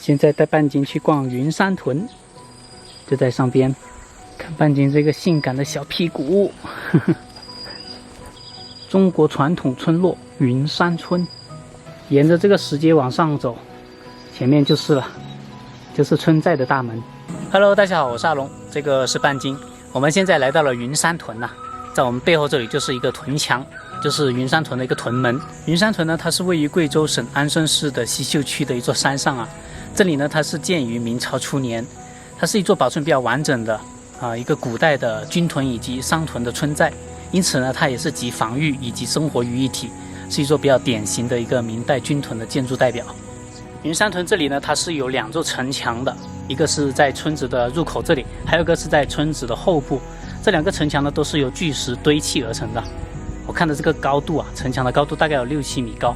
现在带半斤去逛云山屯，就在上边，看半斤这个性感的小屁股。中国传统村落云山村，沿着这个石阶往上走，前面就是了，就是村寨的大门。Hello， 大家好，我是阿龙，这个是半斤。我们现在来到了云山屯呐，在我们背后这里就是一个屯墙，就是云山屯的一个屯门。云山屯呢，它是位于贵州省安顺市的西秀区的一座山上啊。这里呢，它是建于明朝初年，它是一座保存比较完整的一个古代的军屯以及商屯的村寨，因此呢，它也是集防御以及生活于一体，是一座比较典型的一个明代军屯的建筑代表。云山屯这里呢，它是有2座城墙的，一个是在村子的入口这里，还有一个是在村子的后部。这2个城墙呢，都是由巨石堆砌而成的。我看的这个高度啊，城墙的高度大概有6-7米高。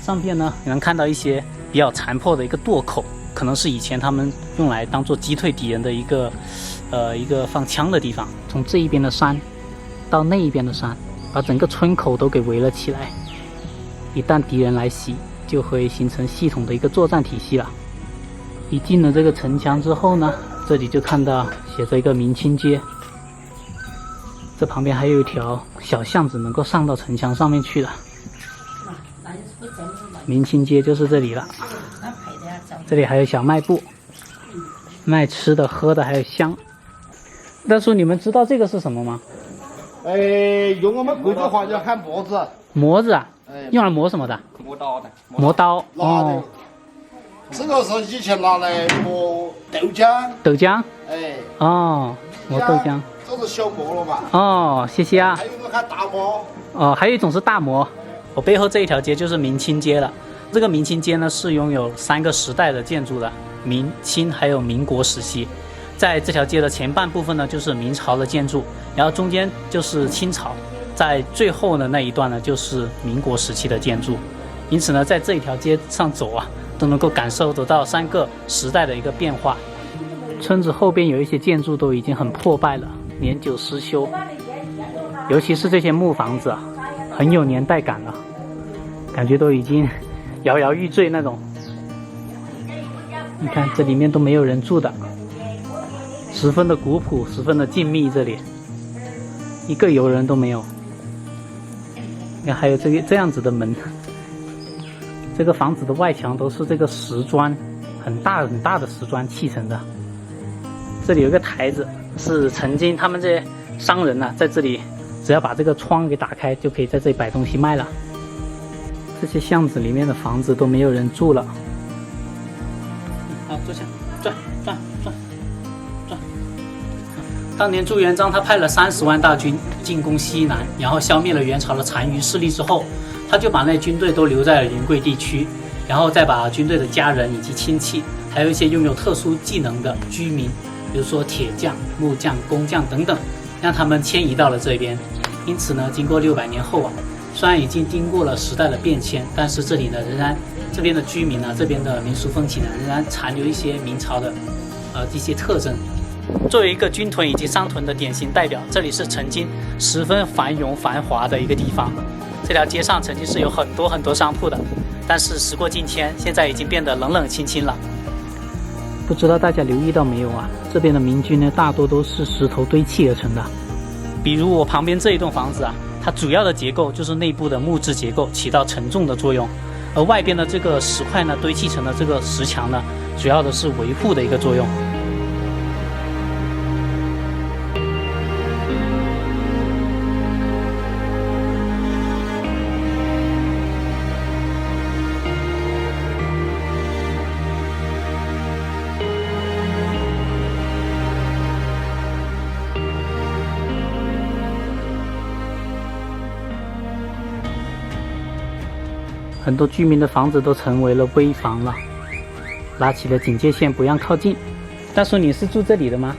上边呢，你能看到一些比较残破的一个垛口，可能是以前他们用来当做击退敌人的一个放枪的地方。从这一边的山到那一边的山，把整个村口都给围了起来。一旦敌人来袭，就会形成系统的一个作战体系了。一进了这个城墙之后呢，这里就看到写着一个明清街，这旁边还有一条小巷子能够上到城墙上面去了。明清街就是这里了，这里还有小卖部，卖吃的喝的还有香。大叔，你们知道这个是什么吗？用我们贵州话叫喊磨子。磨子啊？用来磨什么的？磨刀的。磨刀。哦。这个是以前拿来磨豆浆。豆浆？哦，磨豆浆。这是小磨了吧？哦，谢谢啊。还有一种喊大磨。哦，还有一种是大磨。我背后这一条街就是明清街了。这个明清街呢，是拥有3个时代的建筑的，明清还有民国时期。在这条街的前半部分呢，就是明朝的建筑，然后中间就是清朝，在最后的那一段呢，就是民国时期的建筑。因此呢，在这一条街上走啊，都能够感受得到3个时代的一个变化。村子后边有一些建筑都已经很破败了，年久失修，尤其是这些木房子啊，很有年代感了，感觉都已经摇摇欲坠那种。你看这里面都没有人住的，十分的古朴，十分的静谧，这里一个游人都没有。你看还有这样子的门，这个房子的外墙都是这个石砖，很大很大的石砖砌成的。这里有一个台子，是曾经他们这些商人在这里只要把这个窗给打开，就可以在这里摆东西卖了。这些巷子里面的房子都没有人住了。坐下，转。当年朱元璋他派了30万大军进攻西南，然后消灭了元朝的残余势力之后，他就把那军队都留在了云贵地区，然后再把军队的家人以及亲戚，还有一些拥有特殊技能的居民，比如说铁匠、木匠、工匠等等，让他们迁移到了这边。因此呢，经过600年后虽然已经经过了时代的变迁，但是这里呢，仍然这边的居民这边的民俗风情仍然残留一些明朝的一些特征。作为一个军屯以及商屯的典型代表，这里是曾经十分繁荣繁华的一个地方。这条街上曾经是有很多商铺的，但是时过境迁，现在已经变得冷冷清清了。不知道大家留意到没有啊？这边的民居呢，大多都是石头堆砌而成的。比如我旁边这一栋房子它主要的结构就是内部的木质结构，起到承重的作用，而外边的这个石块呢，堆砌成的这个石墙呢，主要的是维护的一个作用。很多居民的房子都成为了危房了，拉起了警戒线，不让靠近。大叔，你是住这里的吗？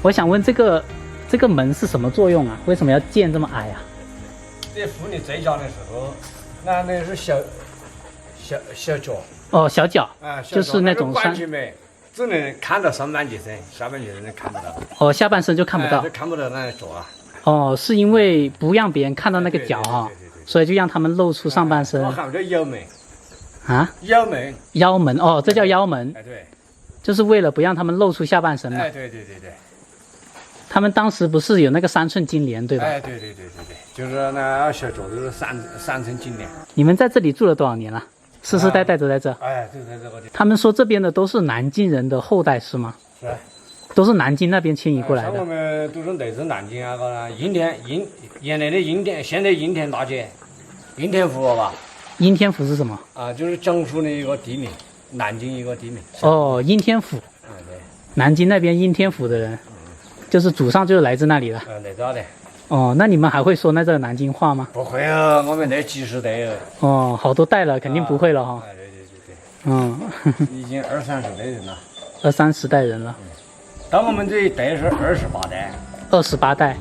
我想问这个门是什么作用啊？为什么要建这么矮啊？在妇女在家的时候，那是小脚。哦，小脚。就是那种关起门，只能看到上半截身，下半截身看不到。哦，下半身就看不到。就看不到那脚啊。哦，是因为不让别人看到那个脚所以就让他们露出上半身。我喊叫腰门。啊？腰门。腰门哦，这叫腰门。哎，对。就是为了不让他们露出下半身嘛。哎，对。他们当时不是有那个3寸金莲，对吧？哎，对，就是那小脚都是三寸金莲。你们在这里住了多少年了？世世代代都在这。哎，就在这个地方。他们说这边的都是南京人的后代是吗？是。都是南京那边迁移过来的。像我们都是来自南京啊，个原来的应天，现在应天大街，应天府吧？应天府是什么？啊，就是江苏的一个地名，南京一个地名。哦，应天府。对。南京那边应天府的人，就是祖上就是来自那里的。来这的。哦，那你们还会说那个南京话吗？不会啊，我们那几十代了。哦，好多代了，肯定不会了哈。对。嗯。已经20-30代人了。20-30代人了。到我们这一代是28代。28代。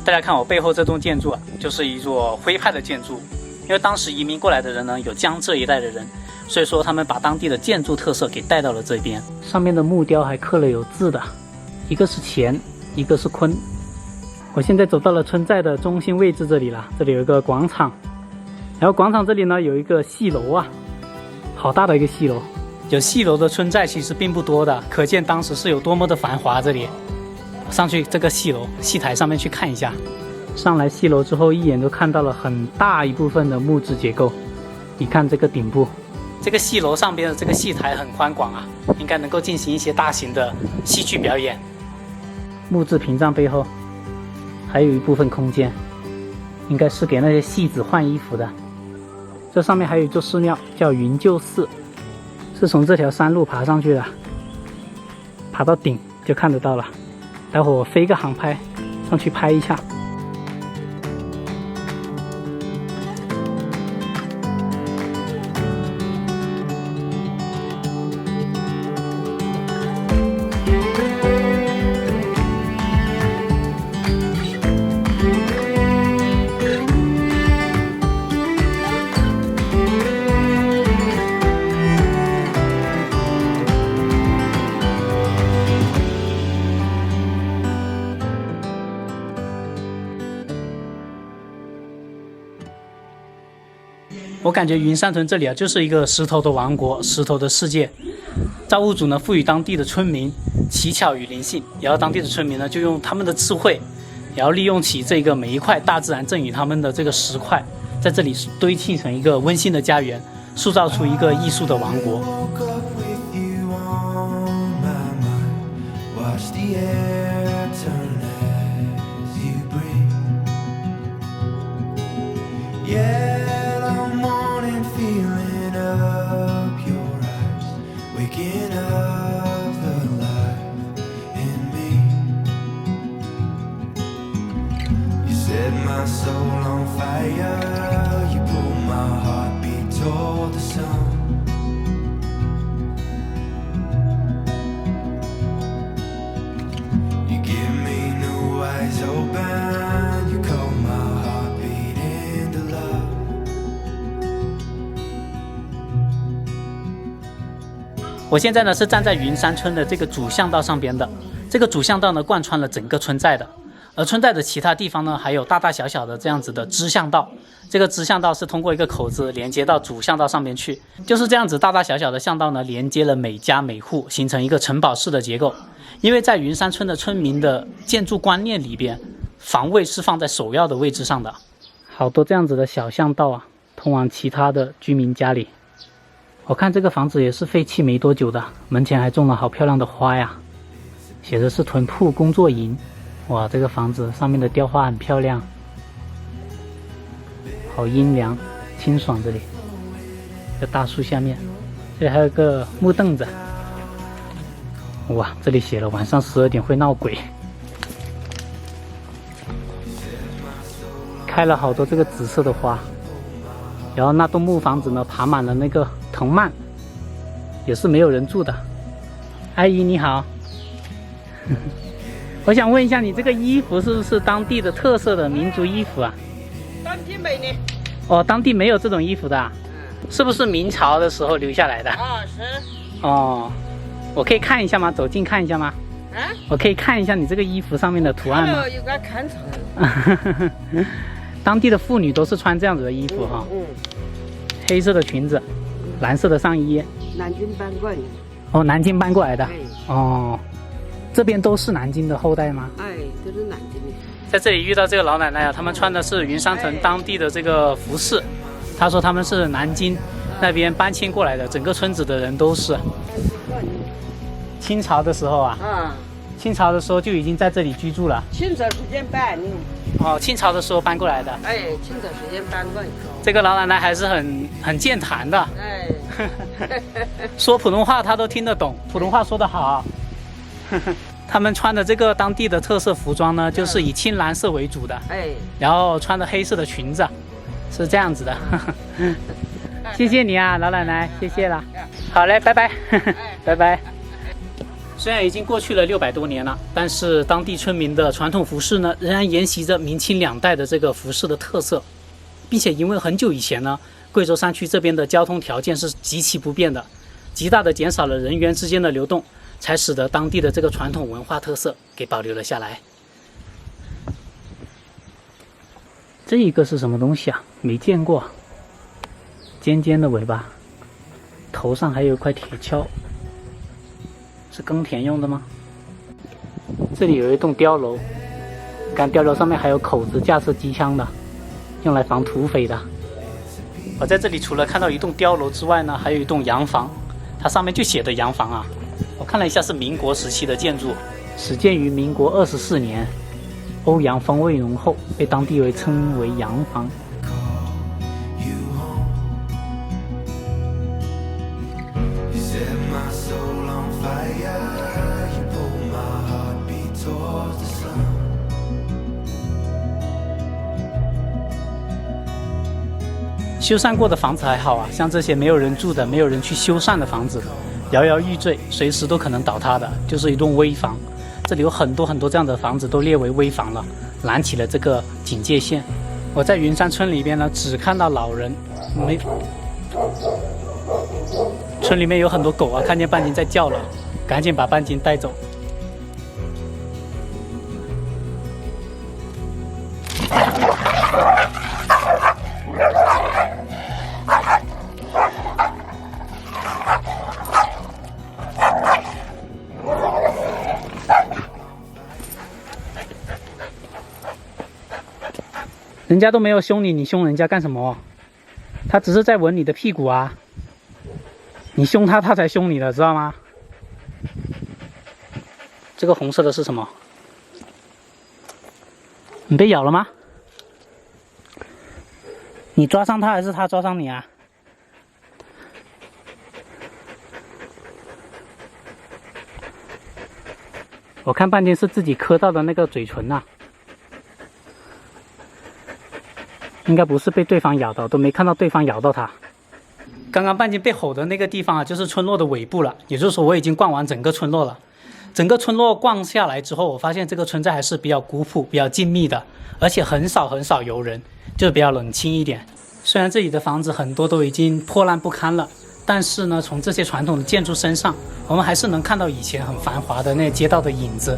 大家看我背后这栋建筑啊，就是一座徽派的建筑。因为当时移民过来的人呢，有江浙一带的人，所以说他们把当地的建筑特色给带到了这边。上面的木雕还刻了有字的，一个是乾，一个是坤。我现在走到了村寨的中心位置这里了，这里有一个广场，然后广场这里呢有一个戏楼啊，好大的一个戏楼。有戏楼的村寨其实并不多的，可见当时是有多么的繁华。这里上去这个戏楼戏台上面去看一下。上来戏楼之后，一眼就看到了很大一部分的木质结构。你看这个顶部，这个戏楼上边的这个戏台很宽广啊，应该能够进行一些大型的戏剧表演。木质屏障背后还有一部分空间，应该是给那些戏子换衣服的。这上面还有一座寺庙，叫云鹫寺，是从这条山路爬上去的，爬到顶就看得到了。待会儿我飞个航拍上去拍一下。我感觉云山屯这里啊，就是一个石头的王国，石头的世界。造物主呢，赋予当地的村民奇巧与灵性，然后当地的村民呢，就用他们的智慧，然后利用起这个每一块大自然赠予他们的这个石块，在这里堆砌成一个温馨的家园，塑造出一个艺术的王国。我现在呢是站在云山村的这个主巷道上边的，这个主巷道呢贯穿了整个村寨的，而村寨的其他地方呢还有大大小小的这样子的支巷道，这个支巷道是通过一个口子连接到主巷道上面去，就是这样子大大小小的巷道呢连接了每家每户，形成一个城堡式的结构。因为在云山村的村民的建筑观念里边，防卫是放在首要的位置上的。好多这样子的小巷道啊，通往其他的居民家里。我看这个房子也是废弃没多久的，门前还种了好漂亮的花呀，写的是屯铺工作营。哇，这个房子上面的雕花很漂亮，好阴凉清爽。这里在大树下面，这里还有个木凳子。哇，这里写了晚上12点会闹鬼，开了好多这个紫色的花。然后那栋木房子呢爬满了那个藤蔓，也是没有人住的。阿姨你好，我想问一下，你这个衣服是不是当地的特色的民族衣服啊？当地没呢。哦，当地没有这种衣服的啊？是不是明朝的时候留下来的？啊，是。哦，我可以看一下吗？走近看一下吗？啊？我可以看一下你这个衣服上面的图案吗？有个看场。当地的妇女都是穿这样子的衣服哈，黑色的裙子，蓝色的上衣。南京搬过来的。哦，南京搬过来的。哎，哦，这边都是南京的后代吗？哎，都是南京的。在这里遇到这个老奶奶啊，他们穿的是云山城当地的这个服饰。她说他们是南京那边搬迁过来的，整个村子的人都是。清朝的时候啊，清朝的时候就已经在这里居住了。清朝时间搬的。哦，清朝的时候搬过来的。哎，清朝时间搬过来。这个老奶奶还是很健谈的。哎，说普通话她都听得懂，普通话说得好。他们穿的这个当地的特色服装呢，就是以青蓝色为主的。哎，然后穿着黑色的裙子，是这样子的。谢谢你啊，老奶奶，谢谢了。好嘞，拜拜，拜拜。虽然已经过去了600多年了，但是当地村民的传统服饰呢，仍然沿袭着明清两代的这个服饰的特色，并且因为很久以前呢，贵州山区这边的交通条件是极其不便的，极大的减少了人员之间的流动，才使得当地的这个传统文化特色给保留了下来。这一个是什么东西啊？没见过。尖尖的尾巴，头上还有一块铁锹，是耕田用的吗？这里有一栋碉楼，看碉楼上面还有口子架设机枪的，用来防土匪的。我在这里除了看到一栋碉楼之外呢，还有一栋洋房，它上面就写的洋房啊。我看了一下，是民国时期的建筑，始建于民国24年，欧洋风味浓厚，被当地人称为洋房。修缮过的房子还好啊，像这些没有人住的、没有人去修缮的房子，摇摇欲坠，随时都可能倒塌的，就是一栋危房。这里有很多这样的房子都列为危房了，拦起了这个警戒线。我在云山村里边呢，只看到老人，没。村里面有很多狗啊，看见半斤在叫了，赶紧把半斤带走。人家都没有凶你，你凶人家干什么？他只是在闻你的屁股啊！你凶他，他才凶你的，知道吗？这个红色的是什么？你被咬了吗？你抓伤他还是他抓伤你啊？我看半天是自己磕到的那个嘴唇啊。应该不是被对方咬到，都没看到对方咬到他。刚刚半斤被吼的那个地方啊，就是村落的尾部了。也就是说，我已经逛完整个村落了。整个村落逛下来之后，我发现这个村寨还是比较古朴、比较静谧的，而且很少游人，就比较冷清一点。虽然这里的房子很多都已经破烂不堪了，但是呢，从这些传统的建筑身上，我们还是能看到以前很繁华的那街道的影子。